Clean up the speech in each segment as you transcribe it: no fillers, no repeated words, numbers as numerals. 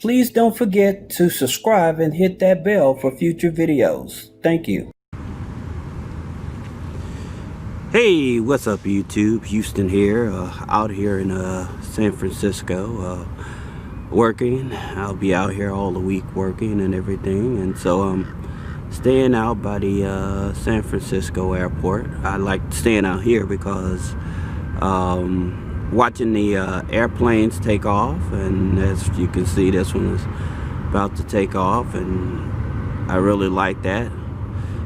Please don't forget to subscribe and hit that bell for future videos. Thank you. Hey, what's up YouTube? Houston here, out here in San Francisco, working. I'll be out here all the week working and everything, and so I'm staying out by the San Francisco airport. I like staying out here because watching the airplanes take off, and as you can see, this one is about to take off, and I really like that.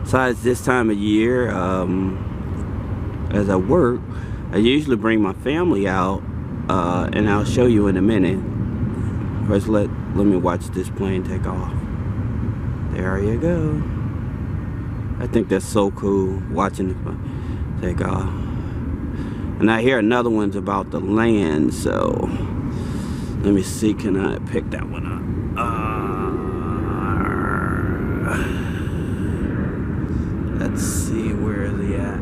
Besides, this time of year, as I work, I usually bring my family out, and I'll show you in a minute. First, let me watch this plane take off. There you go. I think that's so cool, watching it take off. And I hear another one's about to land, so let me see, can I pick that one up? Let's see, where is he at?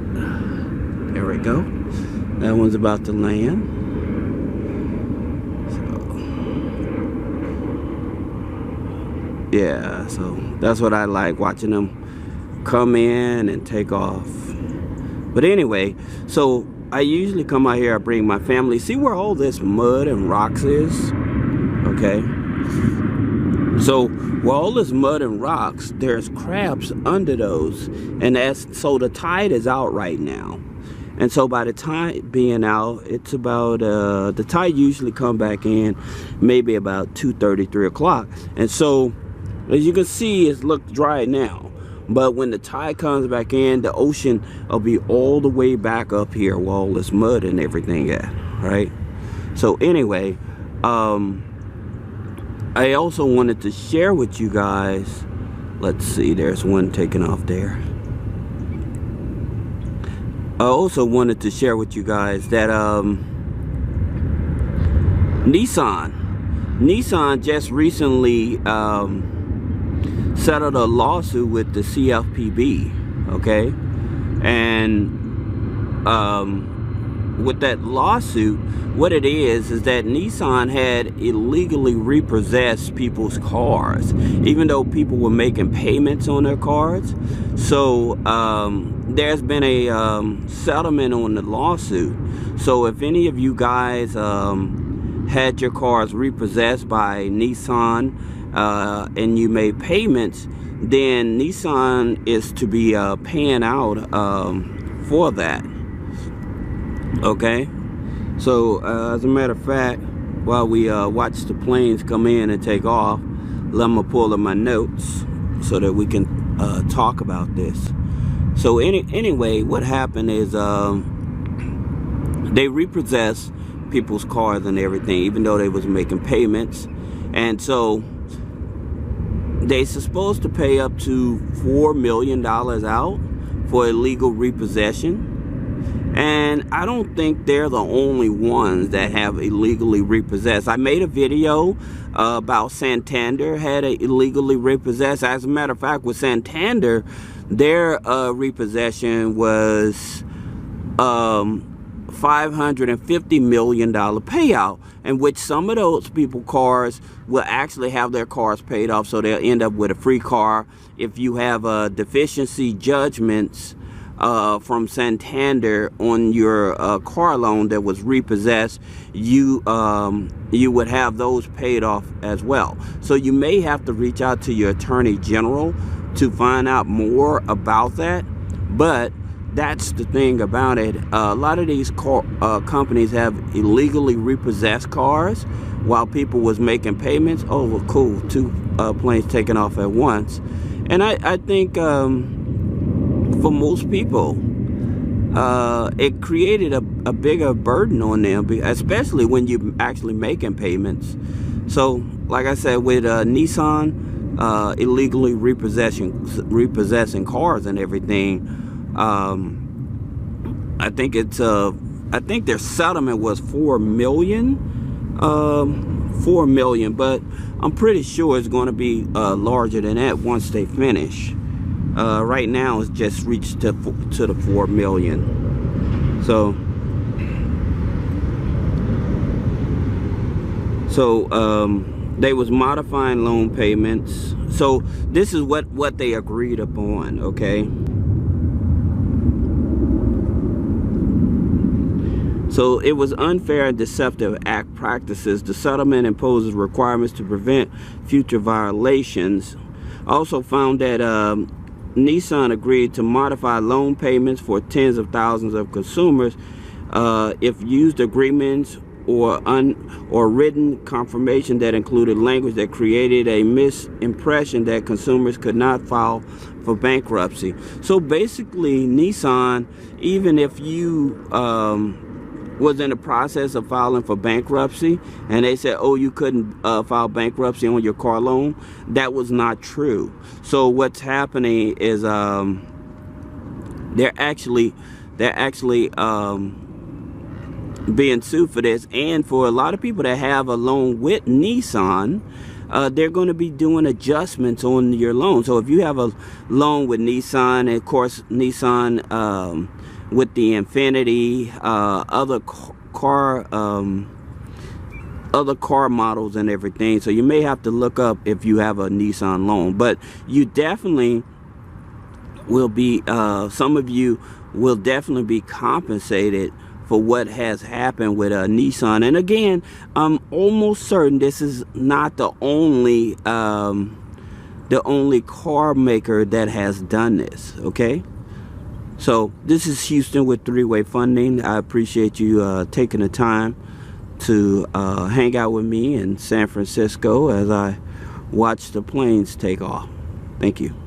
There we go. That one's about to land. So, yeah, so that's what I like, watching them come in and take off. But anyway, so I usually come out here, I bring my family. See where all this mud and rocks is? Okay. So where all this mud and rocks, there's crabs under those. And so the tide is out right now. And so by the tide being out, it's about, the tide usually come back in maybe about 2:30, 3 o'clock. And so, as you can see, it looks dry now. But when the tide comes back in, the ocean will be all the way back up here where all this mud and everything at, right? So anyway, I also wanted to share with you guys, let's see, there's one taking off there. I also wanted to share with you guys that Nissan just recently settled a lawsuit with the CFPB, okay? And with that lawsuit, what it is that Nissan had illegally repossessed people's cars, even though people were making payments on their cars. So there's been a settlement on the lawsuit. So if any of you guys had your cars repossessed by Nissan, and you made payments, then Nissan is to be paying out for that. Okay, so as a matter of fact, while we watch the planes come in and take off, let me pull up my notes so that we can talk about this. So anyway, what happened is they repossessed people's cars and everything, even though they was making payments, and so they're supposed to pay up to $4 million out for illegal repossession. And I don't think they're the only ones that have illegally repossessed. I made a video about Santander had a illegally repossessed. As a matter of fact, with Santander, their repossession was $550 million payout, in which some of those people cars will actually have their cars paid off, so they'll end up with a free car. If you have deficiency judgments from Santander on your car loan that was repossessed, you would have those paid off as well. So you may have to reach out to your attorney general to find out more about that. But that's the thing about it. A lot of these companies have illegally repossessed cars while people was making payments. Oh, well, cool. Two planes taking off at once. And I think for most people, it created a bigger burden on them, especially when you're actually making payments. So, like I said, with Nissan illegally repossessing cars and everything, I think it's I think their settlement was $4 million, but I'm pretty sure it's going to be larger than that once they finish. Right now it's just reached to the $4 million. So They was modifying loan payments. So this is what they agreed upon, okay? So it was unfair and deceptive act practices. The settlement imposes requirements to prevent future violations. Also found that Nissan agreed to modify loan payments for tens of thousands of consumers if used agreements or written confirmation that included language that created a misimpression that consumers could not file for bankruptcy. So basically, Nissan, even if you was in the process of filing for bankruptcy and they said, oh, you couldn't file bankruptcy on your car loan, that was not true. So what's happening is they're actually being sued for this. And for a lot of people that have a loan with Nissan, they're going to be doing adjustments on your loan. So if you have a loan with Nissan, and of course Nissan with the Infinity, other car models and everything, so you may have to look up if you have a Nissan loan. But you definitely will be, some of you will definitely be compensated for what has happened with Nissan. And again, I'm almost certain this is not the only car maker that has done this, okay? So this is Houston with Three-Way Funding. I appreciate you taking the time to hang out with me in San Francisco as I watch the planes take off. Thank you.